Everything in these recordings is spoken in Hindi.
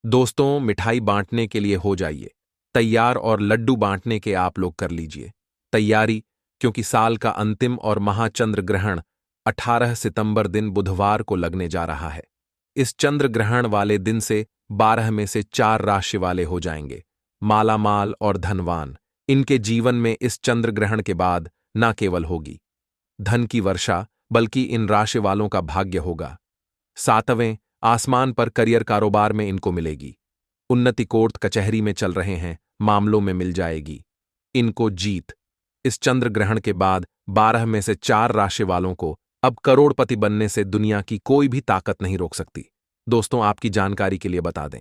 दोस्तों, मिठाई बांटने के लिए हो जाइए तैयार और लड्डू बांटने के आप लोग कर लीजिए तैयारी, क्योंकि साल का अंतिम और महाचंद्र ग्रहण 18 सितंबर दिन बुधवार को लगने जा रहा है। इस चंद्र ग्रहण वाले दिन से 12 में से 4 राशि वाले हो जाएंगे मालामाल और धनवान। इनके जीवन में इस चंद्र ग्रहण के बाद न केवल होगी धन की वर्षा, बल्कि इन राशि वालों का भाग्य होगा। सातवें आसमान पर करियर कारोबार में इनको मिलेगी उन्नति। कोर्ट कचहरी में चल रहे हैं, मामलों में मिल जाएगी इनको जीत। इस चंद्र ग्रहण के बाद 12 में से 4 राशि वालों को अब करोड़पति बनने से दुनिया की कोई भी ताकत नहीं रोक सकती। दोस्तों, आपकी जानकारी के लिए बता दें,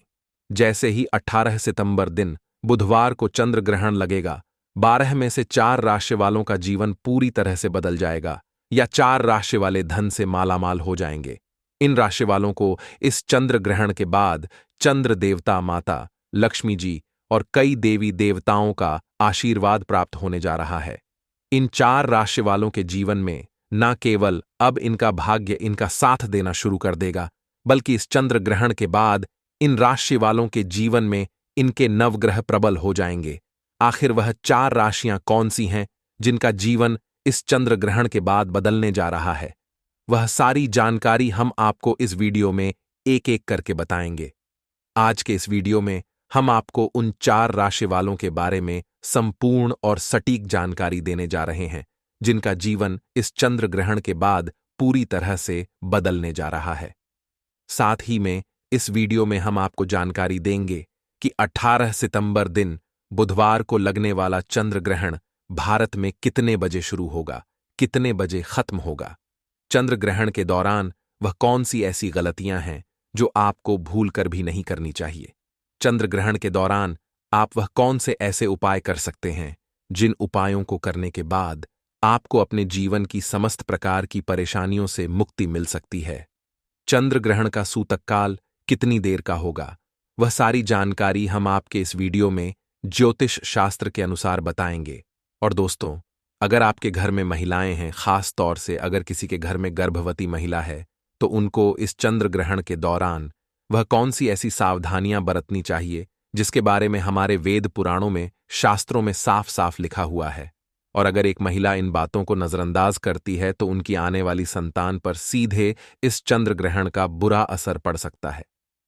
जैसे ही 18 सितंबर दिन बुधवार को चंद्र ग्रहण लगेगा, 12 में से 4 राशि वालों का जीवन पूरी तरह से बदल जाएगा या 4 राशि वाले धन से मालामाल हो जाएंगे। इन राशि वालों को इस चंद्र ग्रहण के बाद चंद्र देवता माता लक्ष्मी जी और कई देवी देवताओं का आशीर्वाद प्राप्त होने जा रहा है। इन 4 राशि वालों के जीवन में न केवल अब इनका भाग्य इनका साथ देना शुरू कर देगा, बल्कि इस चंद्र ग्रहण के बाद इन राशि वालों के जीवन में इनके नवग्रह प्रबल हो जाएंगे। आखिर वह 4 राशियां कौन सी हैं जिनका जीवन इस चंद्र ग्रहण के बाद बदलने जा रहा है? वह सारी जानकारी हम आपको इस वीडियो में एक एक करके बताएंगे। आज के इस वीडियो में हम आपको उन 4 राशि वालों के बारे में संपूर्ण और सटीक जानकारी देने जा रहे हैं जिनका जीवन इस चंद्र ग्रहण के बाद पूरी तरह से बदलने जा रहा है। साथ ही में इस वीडियो में हम आपको जानकारी देंगे कि 18 सितंबर दिन बुधवार को लगने वाला चंद्र ग्रहण भारत में कितने बजे शुरू होगा, कितने बजे खत्म होगा। चंद्र ग्रहण के दौरान वह कौन सी ऐसी गलतियां हैं जो आपको भूल कर भी नहीं करनी चाहिए। चंद्र ग्रहण के दौरान आप वह कौन से ऐसे उपाय कर सकते हैं जिन उपायों को करने के बाद आपको अपने जीवन की समस्त प्रकार की परेशानियों से मुक्ति मिल सकती है। चंद्र ग्रहण का सूतक काल कितनी देर का होगा, वह सारी जानकारी हम आपके इस वीडियो में ज्योतिष शास्त्र के अनुसार बताएंगे। और दोस्तों, अगर आपके घर में महिलाएं हैं, खास तौर से अगर किसी के घर में गर्भवती महिला है, तो उनको इस चंद्र ग्रहण के दौरान वह कौन सी ऐसी सावधानियां बरतनी चाहिए जिसके बारे में हमारे वेद पुराणों में, शास्त्रों में साफ साफ लिखा हुआ है। और अगर एक महिला इन बातों को नजरअंदाज करती है तो उनकी आने वाली संतान पर सीधे इस चंद्र ग्रहण का बुरा असर पड़ सकता है।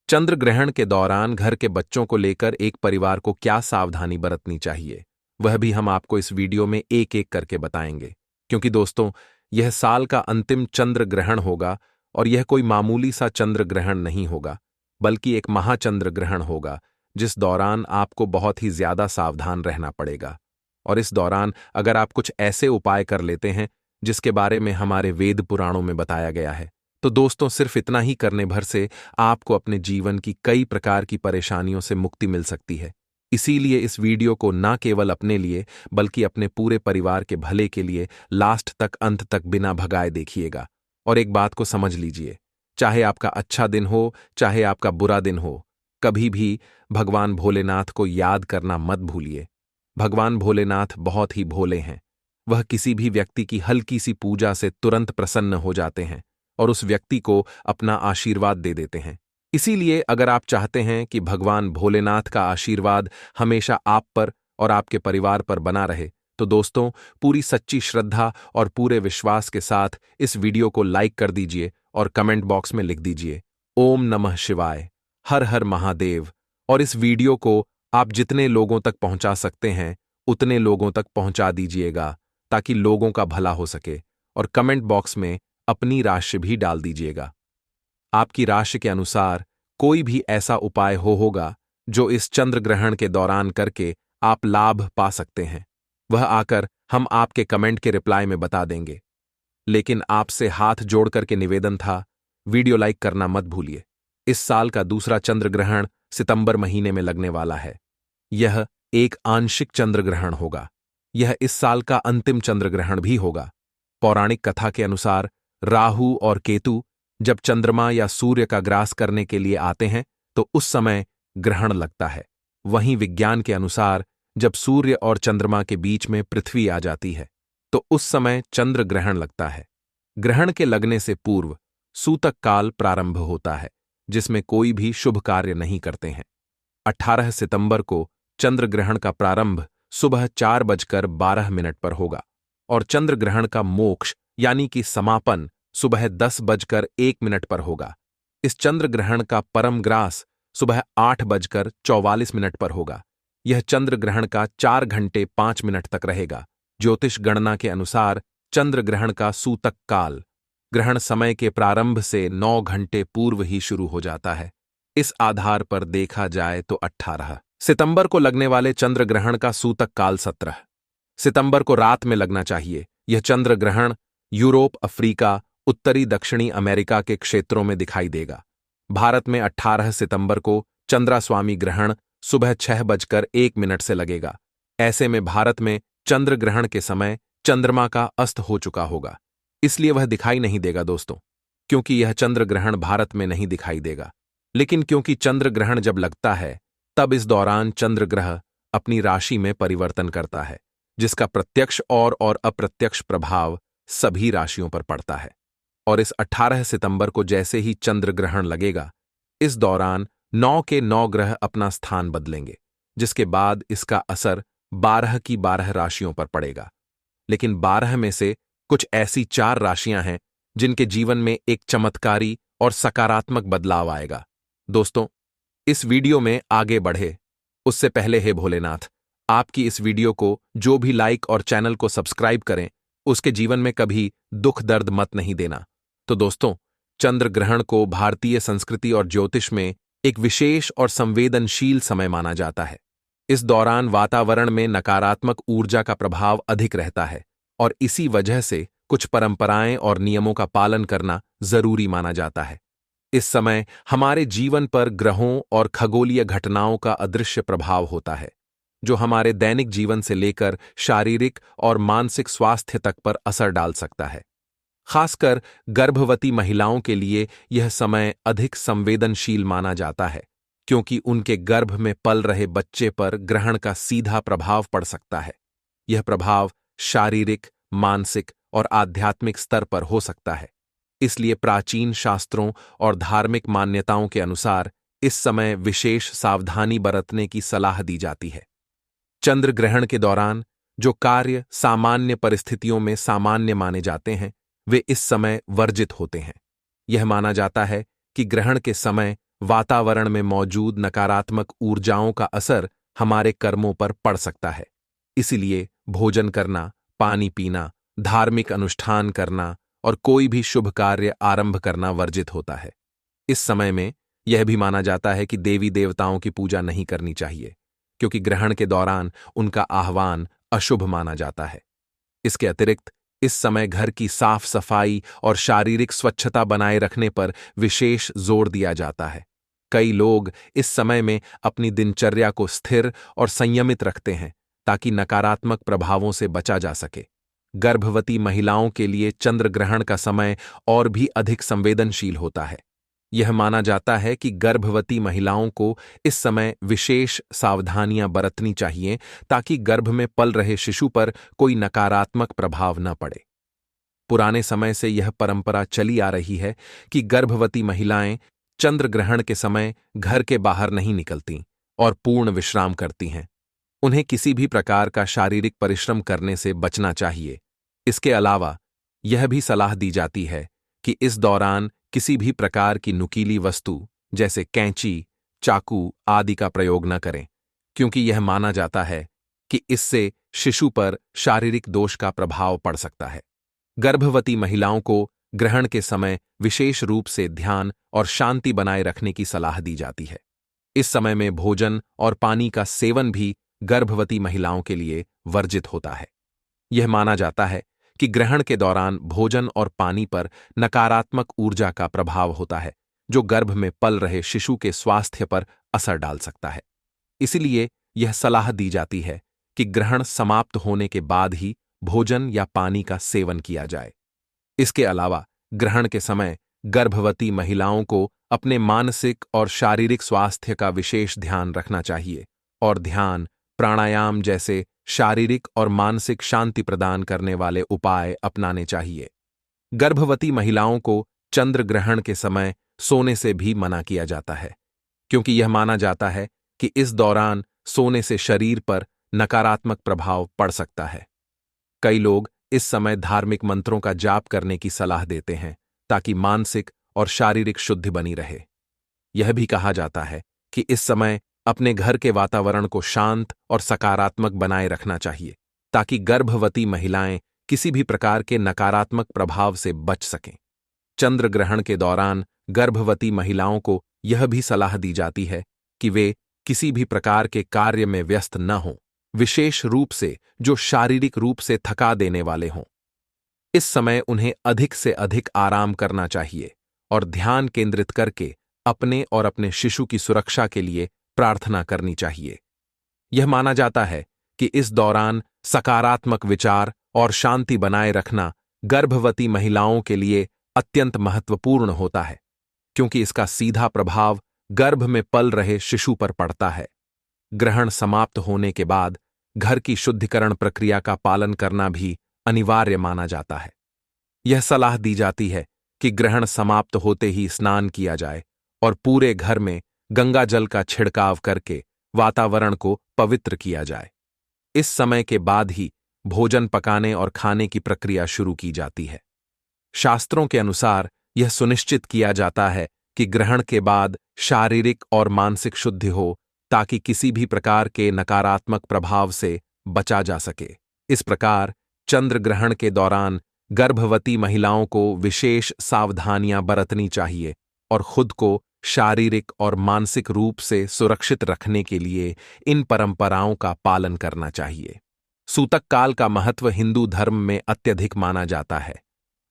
चंद्र ग्रहण के दौरान घर के बच्चों को लेकर एक परिवार को क्या सावधानी बरतनी चाहिए, वह भी हम आपको इस वीडियो में एक एक करके बताएंगे। क्योंकि दोस्तों, यह साल का अंतिम चंद्र ग्रहण होगा और यह कोई मामूली सा चंद्र ग्रहण नहीं होगा, बल्कि एक महाचंद्र ग्रहण होगा जिस दौरान आपको बहुत ही ज्यादा सावधान रहना पड़ेगा। और इस दौरान अगर आप कुछ ऐसे उपाय कर लेते हैं जिसके बारे में हमारे वेद पुराणों में बताया गया है, तो दोस्तों सिर्फ इतना ही करने भर से आपको अपने जीवन की कई प्रकार की परेशानियों से मुक्ति मिल सकती है। इसीलिए इस वीडियो को न केवल अपने लिए बल्कि अपने पूरे परिवार के भले के लिए लास्ट तक, अंत तक बिना भगाए देखिएगा। और एक बात को समझ लीजिए, चाहे आपका अच्छा दिन हो चाहे आपका बुरा दिन हो, कभी भी भगवान भोलेनाथ को याद करना मत भूलिए। भगवान भोलेनाथ बहुत ही भोले हैं। वह किसी भी व्यक्ति की हल्की सी पूजा से तुरंत प्रसन्न हो जाते हैं और उस व्यक्ति को अपना आशीर्वाद दे देते हैं। इसीलिए अगर आप चाहते हैं कि भगवान भोलेनाथ का आशीर्वाद हमेशा आप पर और आपके परिवार पर बना रहे, तो दोस्तों पूरी सच्ची श्रद्धा और पूरे विश्वास के साथ इस वीडियो को लाइक कर दीजिए और कमेंट बॉक्स में लिख दीजिए ओम नमः शिवाय, हर हर महादेव। और इस वीडियो को आप जितने लोगों तक पहुंचा सकते हैं उतने लोगों तक पहुंचा दीजिएगा ताकि लोगों का भला हो सके। और कमेंट बॉक्स में अपनी राशि भी डाल दीजिएगा। आपकी राशि के अनुसार कोई भी ऐसा उपाय होगा जो इस चंद्र ग्रहण के दौरान करके आप लाभ पा सकते हैं, वह आकर हम आपके कमेंट के रिप्लाई में बता देंगे। लेकिन आपसे हाथ जोड़ करके निवेदन था, वीडियो लाइक करना मत भूलिए। इस साल का दूसरा चंद्र ग्रहण सितंबर महीने में लगने वाला है। यह एक आंशिक चंद्र ग्रहण होगा। यह इस साल का अंतिम चंद्र ग्रहण भी होगा। पौराणिक कथा के अनुसार राहु और केतु जब चंद्रमा या सूर्य का ग्रास करने के लिए आते हैं तो उस समय ग्रहण लगता है। वहीं विज्ञान के अनुसार जब सूर्य और चंद्रमा के बीच में पृथ्वी आ जाती है तो उस समय चंद्र ग्रहण लगता है। ग्रहण के लगने से पूर्व सूतक काल प्रारंभ होता है, जिसमें कोई भी शुभ कार्य नहीं करते हैं। 18 सितंबर को चंद्र ग्रहण का प्रारंभ सुबह 4:12 पर होगा और चंद्र ग्रहण का मोक्ष यानी कि समापन सुबह 10:01 पर होगा। इस चंद्र ग्रहण का परम ग्रास सुबह 8:44 पर होगा। यह चंद्र ग्रहण का 4 घंटे 5 मिनट तक रहेगा। ज्योतिष गणना के अनुसार चंद्र ग्रहण का सूतक काल ग्रहण समय के प्रारंभ से 9 घंटे पूर्व ही शुरू हो जाता है। इस आधार पर देखा जाए तो 18 सितंबर को लगने वाले चंद्र ग्रहण का सूतक काल 17 सितंबर को रात में लगना चाहिए। यह चंद्र ग्रहण यूरोप, अफ्रीका, उत्तरी दक्षिणी अमेरिका के क्षेत्रों में दिखाई देगा। भारत में 18 सितंबर को चंद्रास्वामी ग्रहण सुबह 6:01 से लगेगा। ऐसे में भारत में चंद्र ग्रहण के समय चंद्रमा का अस्त हो चुका होगा, इसलिए वह दिखाई नहीं देगा दोस्तों, क्योंकि यह चंद्र ग्रहण भारत में नहीं दिखाई देगा। लेकिन क्योंकि चंद्र ग्रहण जब लगता है तब इस दौरान चंद्र ग्रह अपनी राशि में परिवर्तन करता है, जिसका प्रत्यक्ष और अप्रत्यक्ष प्रभाव सभी राशियों पर पड़ता है। और इस 18 सितंबर को जैसे ही चंद्र ग्रहण लगेगा, इस दौरान 9 के 9 ग्रह अपना स्थान बदलेंगे, जिसके बाद इसका असर 12 की 12 राशियों पर पड़ेगा। लेकिन 12 में से कुछ ऐसी 4 राशियां हैं जिनके जीवन में एक चमत्कारी और सकारात्मक बदलाव आएगा। दोस्तों, इस वीडियो में आगे बढ़े उससे पहले हे भोलेनाथ, आपकी इस वीडियो को जो भी लाइक और चैनल को सब्सक्राइब करें, उसके जीवन में कभी दुख दर्द मत नहीं देना। तो दोस्तों, चंद्र ग्रहण को भारतीय संस्कृति और ज्योतिष में एक विशेष और संवेदनशील समय माना जाता है। इस दौरान वातावरण में नकारात्मक ऊर्जा का प्रभाव अधिक रहता है और इसी वजह से कुछ परंपराएं और नियमों का पालन करना जरूरी माना जाता है। इस समय हमारे जीवन पर ग्रहों और खगोलीय घटनाओं का अदृश्य प्रभाव होता है, जो हमारे दैनिक जीवन से लेकर शारीरिक और मानसिक स्वास्थ्य तक पर असर डाल सकता है। खासकर गर्भवती महिलाओं के लिए यह समय अधिक संवेदनशील माना जाता है, क्योंकि उनके गर्भ में पल रहे बच्चे पर ग्रहण का सीधा प्रभाव पड़ सकता है। यह प्रभाव शारीरिक, मानसिक और आध्यात्मिक स्तर पर हो सकता है। इसलिए प्राचीन शास्त्रों और धार्मिक मान्यताओं के अनुसार इस समय विशेष सावधानी बरतने की सलाह दी जाती है। चंद्र ग्रहण के दौरान जो कार्य सामान्य परिस्थितियों में सामान्य माने जाते हैं, वे इस समय वर्जित होते हैं। यह माना जाता है कि ग्रहण के समय वातावरण में मौजूद नकारात्मक ऊर्जाओं का असर हमारे कर्मों पर पड़ सकता है। इसलिए भोजन करना, पानी पीना, धार्मिक अनुष्ठान करना और कोई भी शुभ कार्य आरंभ करना वर्जित होता है। इस समय में यह भी माना जाता है कि देवी देवताओं की पूजा नहीं करनी चाहिए, क्योंकि ग्रहण के दौरान उनका आह्वान अशुभ माना जाता है। इसके अतिरिक्त इस समय घर की साफ सफाई और शारीरिक स्वच्छता बनाए रखने पर विशेष जोर दिया जाता है। कई लोग इस समय में अपनी दिनचर्या को स्थिर और संयमित रखते हैं ताकि नकारात्मक प्रभावों से बचा जा सके। गर्भवती महिलाओं के लिए चंद्र ग्रहण का समय और भी अधिक संवेदनशील होता है। यह माना जाता है कि गर्भवती महिलाओं को इस समय विशेष सावधानियां बरतनी चाहिए ताकि गर्भ में पल रहे शिशु पर कोई नकारात्मक प्रभाव न पड़े। पुराने समय से यह परंपरा चली आ रही है कि गर्भवती महिलाएं चंद्र ग्रहण के समय घर के बाहर नहीं निकलती और पूर्ण विश्राम करती हैं। उन्हें किसी भी प्रकार का शारीरिक परिश्रम करने से बचना चाहिए। इसके अलावा यह भी सलाह दी जाती है कि इस दौरान किसी भी प्रकार की नुकीली वस्तु जैसे कैंची, चाकू आदि का प्रयोग न करें, क्योंकि यह माना जाता है कि इससे शिशु पर शारीरिक दोष का प्रभाव पड़ सकता है। गर्भवती महिलाओं को ग्रहण के समय विशेष रूप से ध्यान और शांति बनाए रखने की सलाह दी जाती है। इस समय में भोजन और पानी का सेवन भी गर्भवती महिलाओं के लिए वर्जित होता है। यह माना जाता है कि ग्रहण के दौरान भोजन और पानी पर नकारात्मक ऊर्जा का प्रभाव होता है, जो गर्भ में पल रहे शिशु के स्वास्थ्य पर असर डाल सकता है। इसलिए यह सलाह दी जाती है कि ग्रहण समाप्त होने के बाद ही भोजन या पानी का सेवन किया जाए। इसके अलावा ग्रहण के समय गर्भवती महिलाओं को अपने मानसिक और शारीरिक स्वास्थ्य का विशेष ध्यान रखना चाहिए और ध्यान, प्राणायाम जैसे शारीरिक और मानसिक शांति प्रदान करने वाले उपाय अपनाने चाहिए। गर्भवती महिलाओं को चंद्र ग्रहण के समय सोने से भी मना किया जाता है, क्योंकि यह माना जाता है कि इस दौरान सोने से शरीर पर नकारात्मक प्रभाव पड़ सकता है। कई लोग इस समय धार्मिक मंत्रों का जाप करने की सलाह देते हैं ताकि मानसिक और शारीरिक शुद्धि बनी रहे। यह भी कहा जाता है कि इस समय अपने घर के वातावरण को शांत और सकारात्मक बनाए रखना चाहिए ताकि गर्भवती महिलाएं किसी भी प्रकार के नकारात्मक प्रभाव से बच सकें। चंद्र ग्रहण के दौरान गर्भवती महिलाओं को यह भी सलाह दी जाती है कि वे किसी भी प्रकार के कार्य में व्यस्त न हों, विशेष रूप से जो शारीरिक रूप से थका देने वाले हों। इस समय उन्हें अधिक से अधिक आराम करना चाहिए और ध्यान केंद्रित करके अपने और अपने शिशु की सुरक्षा के लिए प्रार्थना करनी चाहिए। यह माना जाता है कि इस दौरान सकारात्मक विचार और शांति बनाए रखना गर्भवती महिलाओं के लिए अत्यंत महत्वपूर्ण होता है, क्योंकि इसका सीधा प्रभाव गर्भ में पल रहे शिशु पर पड़ता है। ग्रहण समाप्त होने के बाद घर की शुद्धिकरण प्रक्रिया का पालन करना भी अनिवार्य माना जाता है। यह सलाह दी जाती है कि ग्रहण समाप्त होते ही स्नान किया जाए और पूरे घर में गंगा जल का छिड़काव करके वातावरण को पवित्र किया जाए। इस समय के बाद ही भोजन पकाने और खाने की प्रक्रिया शुरू की जाती है। शास्त्रों के अनुसार यह सुनिश्चित किया जाता है कि ग्रहण के बाद शारीरिक और मानसिक शुद्धि हो ताकि किसी भी प्रकार के नकारात्मक प्रभाव से बचा जा सके। इस प्रकार चंद्र ग्रहण के दौरान गर्भवती महिलाओं को विशेष सावधानियां बरतनी चाहिए और खुद को शारीरिक और मानसिक रूप से सुरक्षित रखने के लिए इन परंपराओं का पालन करना चाहिए। सूतक काल का महत्व हिंदू धर्म में अत्यधिक माना जाता है,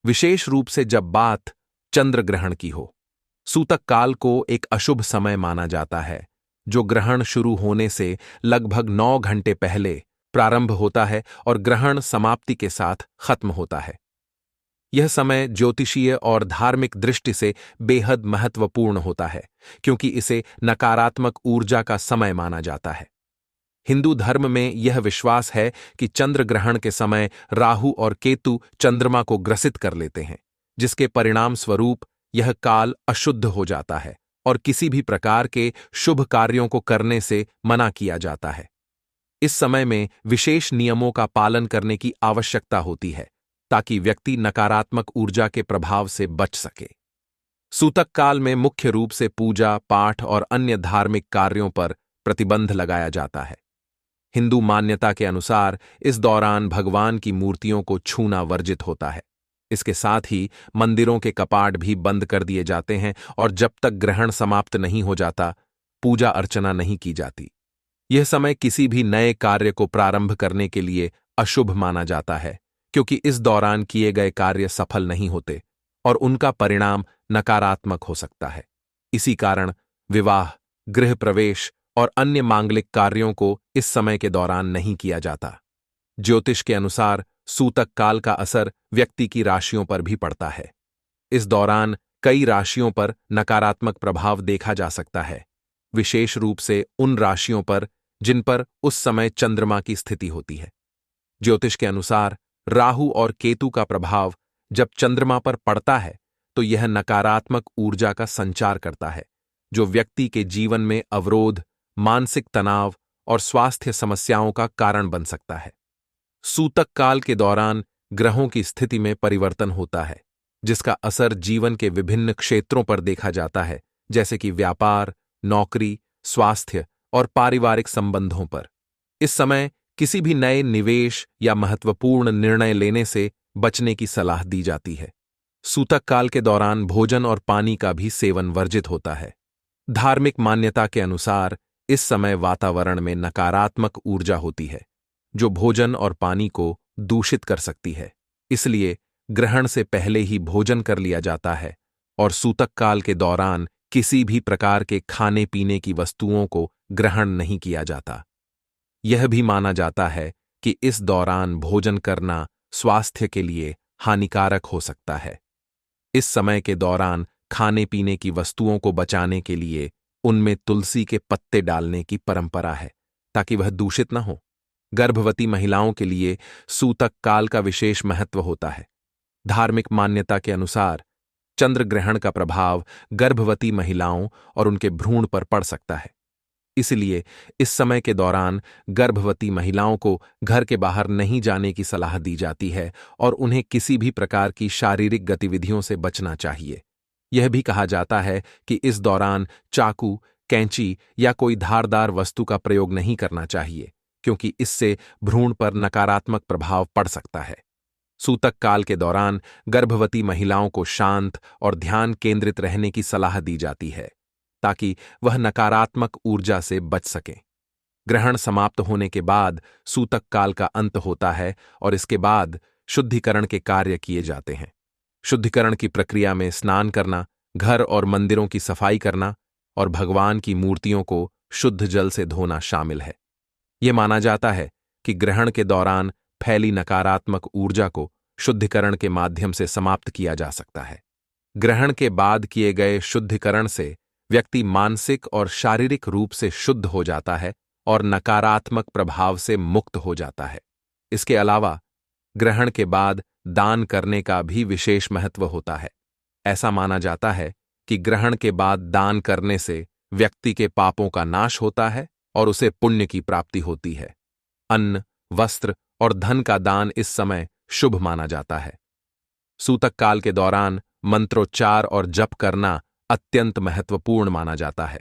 विशेष रूप से जब बात चंद्र ग्रहण की हो। सूतक काल को एक अशुभ समय माना जाता है, जो ग्रहण शुरू होने से लगभग 9 घंटे पहले प्रारंभ होता है और ग्रहण समाप्ति के साथ खत्म होता है। यह समय ज्योतिषीय और धार्मिक दृष्टि से बेहद महत्वपूर्ण होता है, क्योंकि इसे नकारात्मक ऊर्जा का समय माना जाता है। हिंदू धर्म में यह विश्वास है कि चंद्र ग्रहण के समय राहु और केतु चंद्रमा को ग्रसित कर लेते हैं, जिसके परिणाम स्वरूप यह काल अशुद्ध हो जाता है और किसी भी प्रकार के शुभ कार्यों को करने से मना किया जाता है। इस समय में विशेष नियमों का पालन करने की आवश्यकता होती है ताकि व्यक्ति नकारात्मक ऊर्जा के प्रभाव से बच सके। सूतक काल में मुख्य रूप से पूजा पाठ और अन्य धार्मिक कार्यों पर प्रतिबंध लगाया जाता है। हिंदू मान्यता के अनुसार इस दौरान भगवान की मूर्तियों को छूना वर्जित होता है। इसके साथ ही मंदिरों के कपाट भी बंद कर दिए जाते हैं और जब तक ग्रहण समाप्त नहीं हो जाता, पूजा अर्चना नहीं की जाती। यह समय किसी भी नए कार्य को प्रारंभ करने के लिए अशुभ माना जाता है, क्योंकि इस दौरान किए गए कार्य सफल नहीं होते और उनका परिणाम नकारात्मक हो सकता है। इसी कारण विवाह, गृह प्रवेश और अन्य मांगलिक कार्यों को इस समय के दौरान नहीं किया जाता। ज्योतिष के अनुसार सूतक काल का असर व्यक्ति की राशियों पर भी पड़ता है। इस दौरान कई राशियों पर नकारात्मक प्रभाव देखा जा सकता है, विशेष रूप से उन राशियों पर जिन पर उस समय चंद्रमा की स्थिति होती है। ज्योतिष के अनुसार राहु और केतु का प्रभाव जब चंद्रमा पर पड़ता है तो यह नकारात्मक ऊर्जा का संचार करता है, जो व्यक्ति के जीवन में अवरोध, मानसिक तनाव और स्वास्थ्य समस्याओं का कारण बन सकता है। सूतक काल के दौरान ग्रहों की स्थिति में परिवर्तन होता है, जिसका असर जीवन के विभिन्न क्षेत्रों पर देखा जाता है, जैसे कि व्यापार, नौकरी, स्वास्थ्य और पारिवारिक संबंधों पर। इस समय किसी भी नए निवेश या महत्वपूर्ण निर्णय लेने से बचने की सलाह दी जाती है। सूतक काल के दौरान भोजन और पानी का भी सेवन वर्जित होता है। धार्मिक मान्यता के अनुसार इस समय वातावरण में नकारात्मक ऊर्जा होती है, जो भोजन और पानी को दूषित कर सकती है। इसलिए ग्रहण से पहले ही भोजन कर लिया जाता है और सूतक काल के दौरान किसी भी प्रकार के खाने पीने की वस्तुओं को ग्रहण नहीं किया जाता। यह भी माना जाता है कि इस दौरान भोजन करना स्वास्थ्य के लिए हानिकारक हो सकता है। इस समय के दौरान खाने पीने की वस्तुओं को बचाने के लिए उनमें तुलसी के पत्ते डालने की परंपरा है, ताकि वह दूषित न हो। गर्भवती महिलाओं के लिए सूतक काल का विशेष महत्व होता है। धार्मिक मान्यता के अनुसार चंद्र ग्रहण का प्रभाव गर्भवती महिलाओं और उनके भ्रूण पर पड़ सकता है। इसलिए इस समय के दौरान गर्भवती महिलाओं को घर के बाहर नहीं जाने की सलाह दी जाती है और उन्हें किसी भी प्रकार की शारीरिक गतिविधियों से बचना चाहिए। यह भी कहा जाता है कि इस दौरान चाकू, कैंची या कोई धारदार वस्तु का प्रयोग नहीं करना चाहिए, क्योंकि इससे भ्रूण पर नकारात्मक प्रभाव पड़ सकता है। सूतक काल के दौरान गर्भवती महिलाओं को शांत और ध्यान केंद्रित रहने की सलाह दी जाती है, ताकि वह नकारात्मक ऊर्जा से बच सकें। ग्रहण समाप्त होने के बाद सूतक काल का अंत होता है और इसके बाद शुद्धिकरण के कार्य किए जाते हैं। शुद्धिकरण की प्रक्रिया में स्नान करना, घर और मंदिरों की सफाई करना और भगवान की मूर्तियों को शुद्ध जल से धोना शामिल है। यह माना जाता है कि ग्रहण के दौरान फैली नकारात्मक ऊर्जा को शुद्धिकरण के माध्यम से समाप्त किया जा सकता है। ग्रहण के बाद किए गए शुद्धिकरण से व्यक्ति मानसिक और शारीरिक रूप से शुद्ध हो जाता है और नकारात्मक प्रभाव से मुक्त हो जाता है। इसके अलावा ग्रहण के बाद दान करने का भी विशेष महत्व होता है। ऐसा माना जाता है कि ग्रहण के बाद दान करने से व्यक्ति के पापों का नाश होता है और उसे पुण्य की प्राप्ति होती है। अन्न, वस्त्र और धन का दान इस समय शुभ माना जाता है। सूतक काल के दौरान मंत्रोच्चार और जप करना अत्यंत महत्वपूर्ण माना जाता है।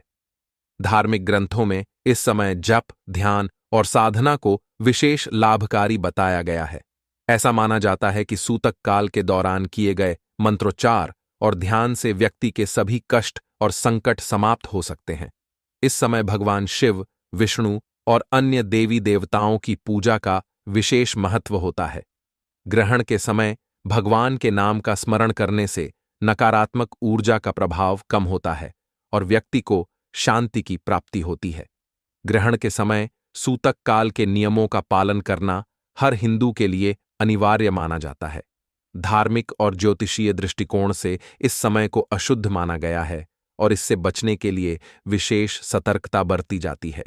धार्मिक ग्रंथों में इस समय जप, ध्यान और साधना को विशेष लाभकारी बताया गया है। ऐसा माना जाता है कि सूतक काल के दौरान किए गए मंत्रोच्चार और ध्यान से व्यक्ति के सभी कष्ट और संकट समाप्त हो सकते हैं। इस समय भगवान शिव, विष्णु और अन्य देवी देवताओं की पूजा का विशेष महत्व होता है। ग्रहण के समय भगवान के नाम का स्मरण करने से नकारात्मक ऊर्जा का प्रभाव कम होता है और व्यक्ति को शांति की प्राप्ति होती है। ग्रहण के समय सूतक काल के नियमों का पालन करना हर हिंदू के लिए अनिवार्य माना जाता है। धार्मिक और ज्योतिषीय दृष्टिकोण से इस समय को अशुद्ध माना गया है और इससे बचने के लिए विशेष सतर्कता बरती जाती है।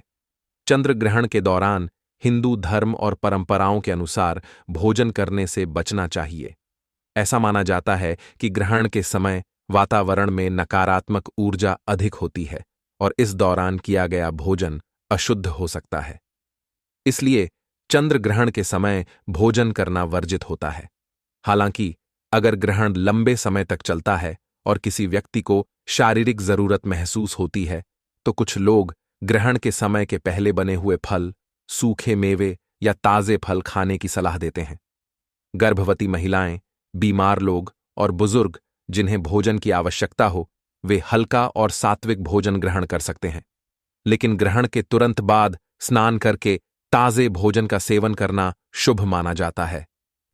चंद्र ग्रहण के दौरान हिंदू धर्म और परंपराओं के अनुसार भोजन करने से बचना चाहिए। ऐसा माना जाता है कि ग्रहण के समय वातावरण में नकारात्मक ऊर्जा अधिक होती है और इस दौरान किया गया भोजन अशुद्ध हो सकता है। इसलिए चंद्र ग्रहण के समय भोजन करना वर्जित होता है। हालांकि अगर ग्रहण लंबे समय तक चलता है और किसी व्यक्ति को शारीरिक जरूरत महसूस होती है, तो कुछ लोग ग्रहण के समय के पहले बने हुए फल, सूखे मेवे या ताजे फल खाने की सलाह देते हैं। गर्भवती महिलाएं, बीमार लोग और बुजुर्ग जिन्हें भोजन की आवश्यकता हो, वे हल्का और सात्विक भोजन ग्रहण कर सकते हैं। लेकिन ग्रहण के तुरंत बाद स्नान करके ताजे भोजन का सेवन करना शुभ माना जाता है।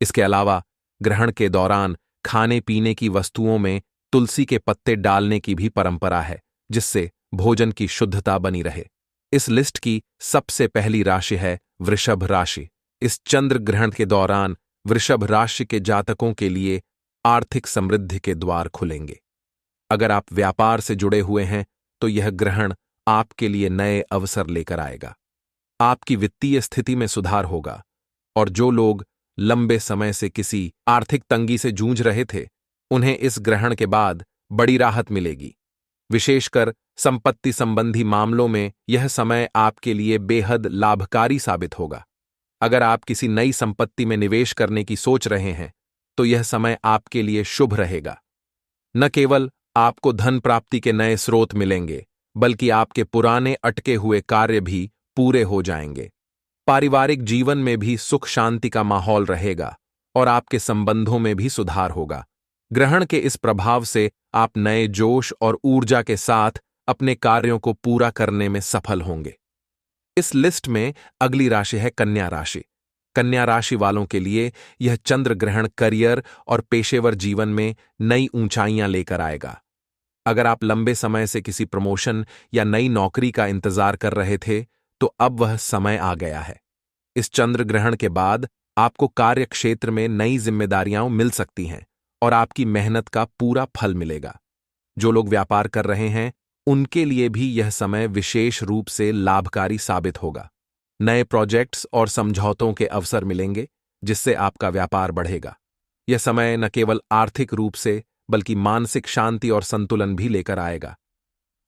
इसके अलावा ग्रहण के दौरान खाने पीने की वस्तुओं में तुलसी के पत्ते डालने की भी परंपरा है, जिससे भोजन की शुद्धता बनी रहे। इस लिस्ट की सबसे पहली राशि है वृषभ राशि। इस चंद्र ग्रहण के दौरान वृषभ राशि के जातकों के लिए आर्थिक समृद्धि के द्वार खुलेंगे। अगर आप व्यापार से जुड़े हुए हैं तो यह ग्रहण आपके लिए नए अवसर लेकर आएगा। आपकी वित्तीय स्थिति में सुधार होगा और जो लोग लंबे समय से किसी आर्थिक तंगी से जूझ रहे थे, उन्हें इस ग्रहण के बाद बड़ी राहत मिलेगी। विशेषकर संपत्ति संबंधी मामलों में यह समय आपके लिए बेहद लाभकारी साबित होगा। अगर आप किसी नई संपत्ति में निवेश करने की सोच रहे हैं, तो यह समय आपके लिए शुभ रहेगा। न केवल आपको धन प्राप्ति के नए स्रोत मिलेंगे, बल्कि आपके पुराने अटके हुए कार्य भी पूरे हो जाएंगे। पारिवारिक जीवन में भी सुख शांति का माहौल रहेगा और आपके संबंधों में भी सुधार होगा। ग्रहण के इस प्रभाव से आप नए जोश और ऊर्जा के साथ अपने कार्यों को पूरा करने में सफल होंगे। इस लिस्ट में अगली राशि है कन्या राशि। कन्या राशि वालों के लिए यह चंद्र ग्रहण करियर और पेशेवर जीवन में नई ऊंचाइयां लेकर आएगा। अगर आप लंबे समय से किसी प्रमोशन या नई नौकरी का इंतजार कर रहे थे, तो अब वह समय आ गया है। इस चंद्र ग्रहण के बाद आपको कार्य क्षेत्र में नई जिम्मेदारियां मिल सकती हैं और आपकी मेहनत का पूरा फल मिलेगा। जो लोग व्यापार कर रहे हैं, उनके लिए भी यह समय विशेष रूप से लाभकारी साबित होगा। नए प्रोजेक्ट्स और समझौतों के अवसर मिलेंगे, जिससे आपका व्यापार बढ़ेगा। यह समय न केवल आर्थिक रूप से बल्कि मानसिक शांति और संतुलन भी लेकर आएगा।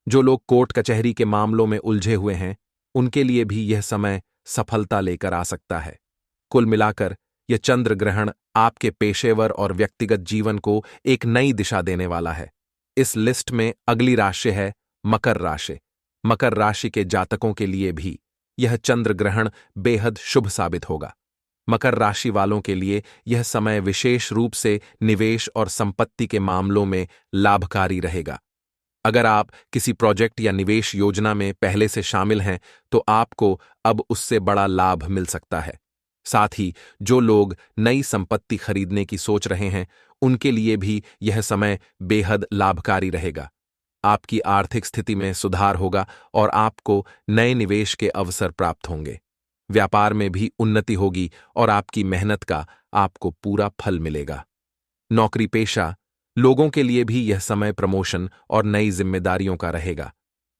जो लोग कोर्ट कचहरी के मामलों में उलझे हुए हैं, उनके लिए भी यह समय सफलता लेकर आ सकता है। कुल मिलाकर यह चंद्र ग्रहण आपके पेशेवर और व्यक्तिगत जीवन को एक नई दिशा देने वाला है। इस लिस्ट में अगली राशि है मकर राशि। मकर राशि के जातकों के लिए भी यह चंद्र ग्रहण बेहद शुभ साबित होगा। मकर राशि वालों के लिए यह समय विशेष रूप से निवेश और संपत्ति के मामलों में लाभकारी रहेगा। अगर आप किसी प्रोजेक्ट या निवेश योजना में पहले से शामिल हैं, तो आपको अब उससे बड़ा लाभ मिल सकता है। साथ ही जो लोग नई संपत्ति खरीदने की सोच रहे हैं, उनके लिए भी यह समय बेहद लाभकारी रहेगा। आपकी आर्थिक स्थिति में सुधार होगा और आपको नए निवेश के अवसर प्राप्त होंगे। व्यापार में भी उन्नति होगी और आपकी मेहनत का आपको पूरा फल मिलेगा। नौकरी पेशा लोगों के लिए भी यह समय प्रमोशन और नई जिम्मेदारियों का रहेगा।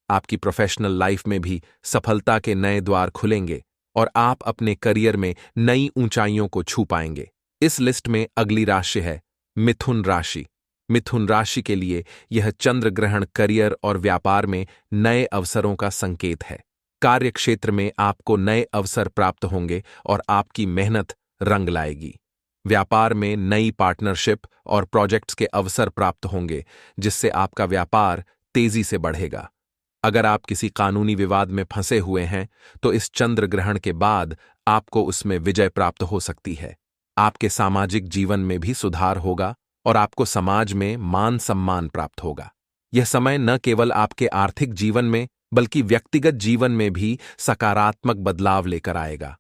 आपकी प्रोफेशनल लाइफ में भी सफलता के नए द्वार खुलेंगे और आप अपने करियर में नई ऊंचाइयों को छू पाएंगे। इस लिस्ट में अगली राशि है मिथुन राशि। मिथुन राशि के लिए यह चंद्र ग्रहण करियर और व्यापार में नए अवसरों का संकेत है। कार्य क्षेत्र में आपको नए अवसर प्राप्त होंगे और आपकी मेहनत रंग लाएगी। व्यापार में नई पार्टनरशिप और प्रोजेक्ट्स के अवसर प्राप्त होंगे, जिससे आपका व्यापार तेजी से बढ़ेगा। अगर आप किसी कानूनी विवाद में फंसे हुए हैं, तो इस चंद्र ग्रहण के बाद आपको उसमें विजय प्राप्त हो सकती है। आपके सामाजिक जीवन में भी सुधार होगा और आपको समाज में मान सम्मान प्राप्त होगा। यह समय न केवल आपके आर्थिक जीवन में, बल्कि व्यक्तिगत जीवन में भी सकारात्मक बदलाव लेकर आएगा।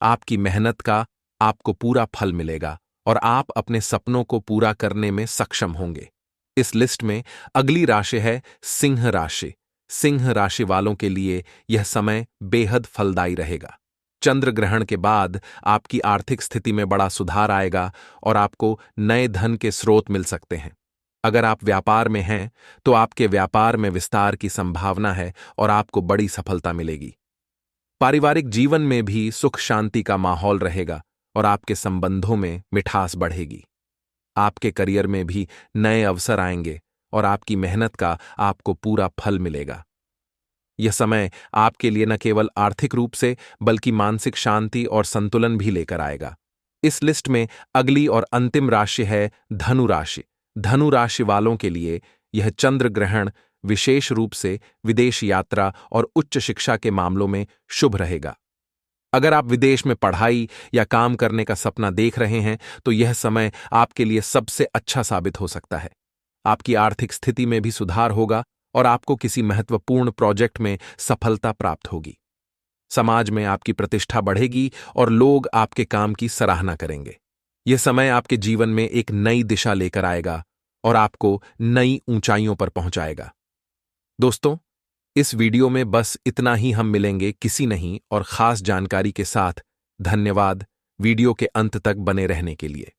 आपकी मेहनत का आपको पूरा फल मिलेगा और आप अपने सपनों को पूरा करने में सक्षम होंगे। इस लिस्ट में अगली राशि है सिंह राशि। सिंह राशि वालों के लिए यह समय बेहद फलदायी रहेगा। चंद्र ग्रहण के बाद आपकी आर्थिक स्थिति में बड़ा सुधार आएगा और आपको नए धन के स्रोत मिल सकते हैं। अगर आप व्यापार में हैं, तो आपके व्यापार में विस्तार की संभावना है और आपको बड़ी सफलता मिलेगी। पारिवारिक जीवन में भी सुख शांति का माहौल रहेगा और आपके संबंधों में मिठास बढ़ेगी। आपके करियर में भी नए अवसर आएंगे और आपकी मेहनत का आपको पूरा फल मिलेगा। यह समय आपके लिए न केवल आर्थिक रूप से, बल्कि मानसिक शांति और संतुलन भी लेकर आएगा। इस लिस्ट में अगली और अंतिम राशि है धनु राशि। धनु राशि वालों के लिए यह चंद्र ग्रहण विशेष रूप से विदेश यात्रा और उच्च शिक्षा के मामलों में शुभ रहेगा। अगर आप विदेश में पढ़ाई या काम करने का सपना देख रहे हैं, तो यह समय आपके लिए सबसे अच्छा साबित हो सकता है। आपकी आर्थिक स्थिति में भी सुधार होगा और आपको किसी महत्वपूर्ण प्रोजेक्ट में सफलता प्राप्त होगी। समाज में आपकी प्रतिष्ठा बढ़ेगी और लोग आपके काम की सराहना करेंगे। यह समय आपके जीवन में एक नई दिशा लेकर आएगा और आपको नई ऊंचाइयों पर पहुंचाएगा। दोस्तों, इस वीडियो में बस इतना ही। हम मिलेंगे किसी नई और खास जानकारी के साथ। धन्यवाद वीडियो के अंत तक बने रहने के लिए।